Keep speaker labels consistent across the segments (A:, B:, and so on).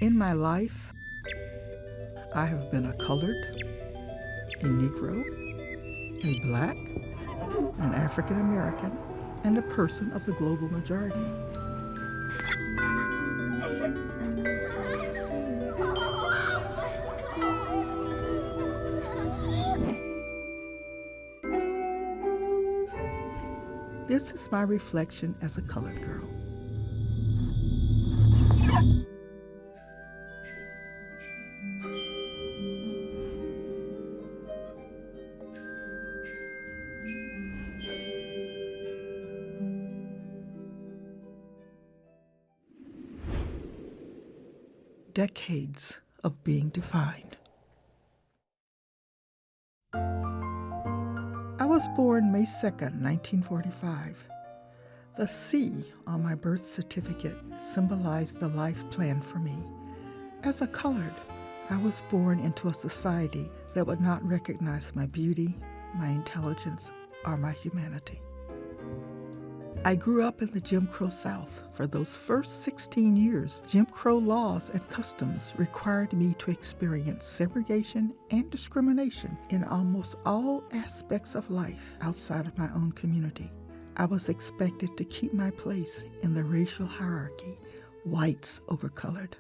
A: In my life, I have been a colored, a Negro, a Black, an African American, and a person of the global majority. This is my reflection as a colored girl. Decades of being defined. I was born May 2nd, 1945. The C on my birth certificate symbolized the life planned for me. As a colored, I was born into a society that would not recognize my beauty, my intelligence, or my humanity. I grew up in the Jim Crow South. For those first 16 years, Jim Crow laws and customs required me to experience segregation and discrimination in almost all aspects of life outside of my own community. I was expected to keep my place in the racial hierarchy, whites over colored.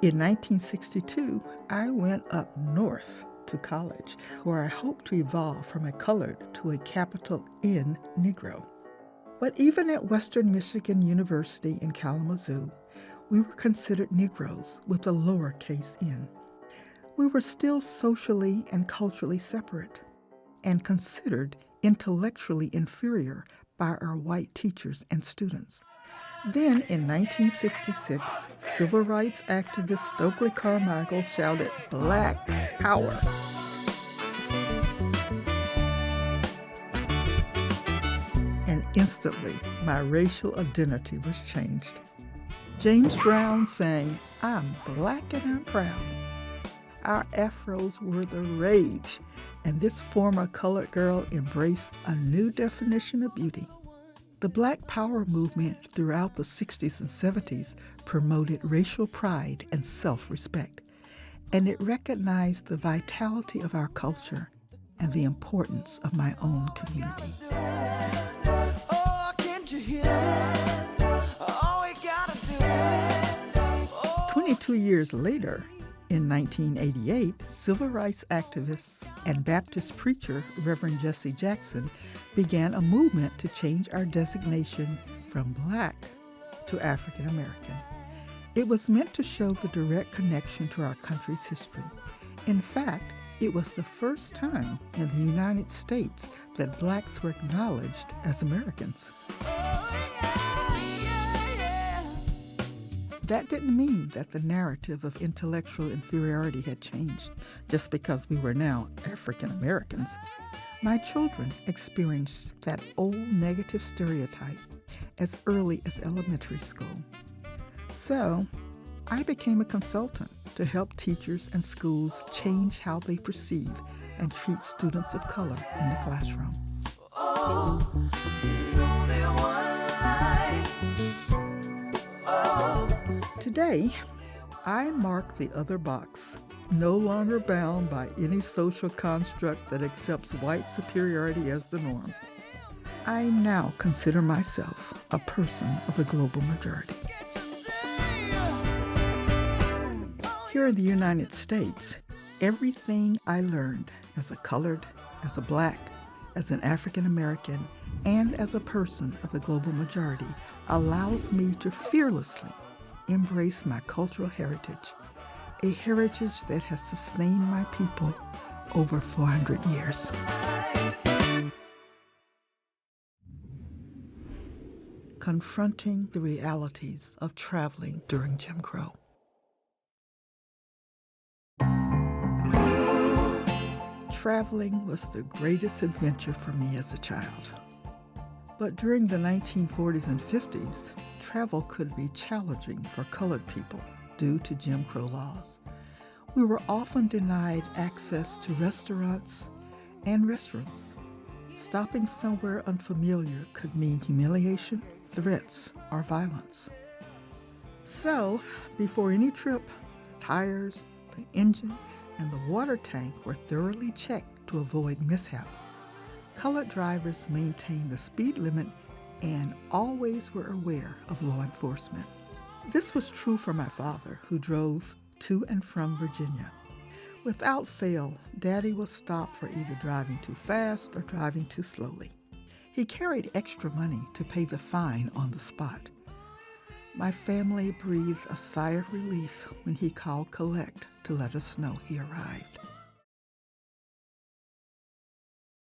A: In 1962, I went up north to college, where I hoped to evolve from a colored to a capital N Negro. But even at Western Michigan University in Kalamazoo, we were considered Negroes with a lowercase n. We were still socially and culturally separate and considered intellectually inferior by our white teachers and students. Then, in 1966, civil rights activist Stokely Carmichael shouted, "Black Power." And instantly, my racial identity was changed. James Brown sang, "I'm black and I'm proud." Our afros were the rage, and this former colored girl embraced a new definition of beauty. The Black Power movement throughout the 60s and 70s promoted racial pride and self-respect, and it recognized the vitality of our culture and the importance of my own community. 22 years later, in 1988, civil rights activist and Baptist preacher Reverend Jesse Jackson began a movement to change our designation from Black to African American. It was meant to show the direct connection to our country's history. In fact, it was the first time in the United States that Blacks were acknowledged as Americans. That didn't mean that the narrative of intellectual inferiority had changed just because we were now African Americans. My children experienced that old negative stereotype as early as elementary school. So, I became a consultant to help teachers and schools change how they perceive and treat students of color in the classroom. Today, I mark the other box, no longer bound by any social construct that accepts white superiority as the norm. I now consider myself a person of the global majority. Here in the United States, everything I learned as a colored, as a Black, as an African American, and as a person of the global majority allows me to fearlessly embrace my cultural heritage, a heritage that has sustained my people over 400 years. Confronting the realities of traveling during Jim Crow. Traveling was the greatest adventure for me as a child. But during the 1940s and 50s, travel could be challenging for colored people due to Jim Crow laws. We were often denied access to restaurants and restrooms. Stopping somewhere unfamiliar could mean humiliation, threats, or violence. So, before any trip, the tires, the engine, and the water tank were thoroughly checked to avoid mishap. Colored drivers maintained the speed limit and always were aware of law enforcement. This was true for my father, who drove to and from Virginia. Without fail, Daddy was stopped for either driving too fast or driving too slowly. He carried extra money to pay the fine on the spot. My family breathed a sigh of relief when he called collect to let us know he arrived.